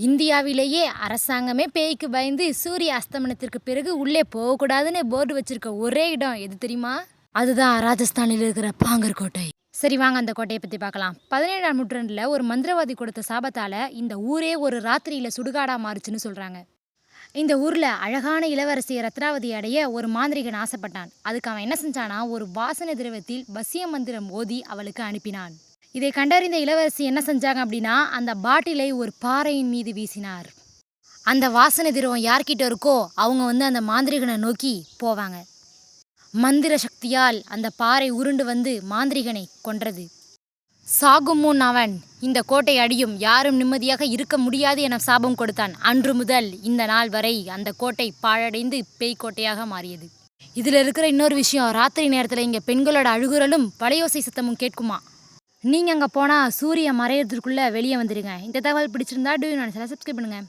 இந்தியாவிலேயே அரசாங்கமே பேய்க்கு பயந்து சூரிய அஸ்தமனத்திற்கு பிறகு உள்ளே போகக்கூடாதுன்னு போர்டு வச்சிருக்க ஒரே இடம் எது தெரியுமா? அதுதான் ராஜஸ்தானில் இருக்கிற பாங்கர் கோட்டை. சரி வாங்க அந்த கோட்டையை பற்றி பார்க்கலாம். 17ஆம் நூற்றாண்டில் ஒரு மந்திரவாதி கொடுத்த சாபத்தால் இந்த ஊரே ஒரு ராத்திரியில் சுடுகாடாக மாறுச்சுன்னு சொல்கிறாங்க. இந்த ஊரில் அழகான இளவரசி ரத்னாவதி அடைய ஒரு மாந்திரிகன் ஆசைப்பட்டான். அதுக்கு அவன் என்ன செஞ்சானா, ஒரு வாசனை திரவத்தில் வசிய மந்திரம் ஓதி அவளுக்கு அனுப்பினான். இதை கண்டறிந்த இளவரசி என்ன செஞ்சாங்க அப்படின்னா, அந்த பாட்டிலை ஒரு பாறையின் மீது வீசினார். அந்த வாசனை திரவம் யார்கிட்ட இருக்கோ அவங்க அந்த மாந்திரிகனை நோக்கி போவாங்க. மந்திர சக்தியால் அந்த பாறை உருண்டு வந்து மாந்திரிகனை கொன்றது. சாகும் முன் அவன் இந்த கோட்டை அடியும், யாரும் நிம்மதியாக இருக்க முடியாது என சாபம் கொடுத்தான். அன்று முதல் இந்த நாள் வரை அந்த கோட்டை பாழடைந்து பேய் கோட்டையாக மாறியது. இதில் இருக்கிற இன்னொரு விஷயம், ராத்திரி நேரத்தில் இங்கே பெண்களோட அழுகுரலும் வலையோசை சத்தமும் கேட்குமா. நீங்கள் அங்கே போனால் சூரிய மறையிறதுக்குள்ளே வெளியே வந்துடுங்க. இந்த தகவல் பிடிச்சிருந்தா சப்ஸ்கிரைப் பண்ணுங்கள்.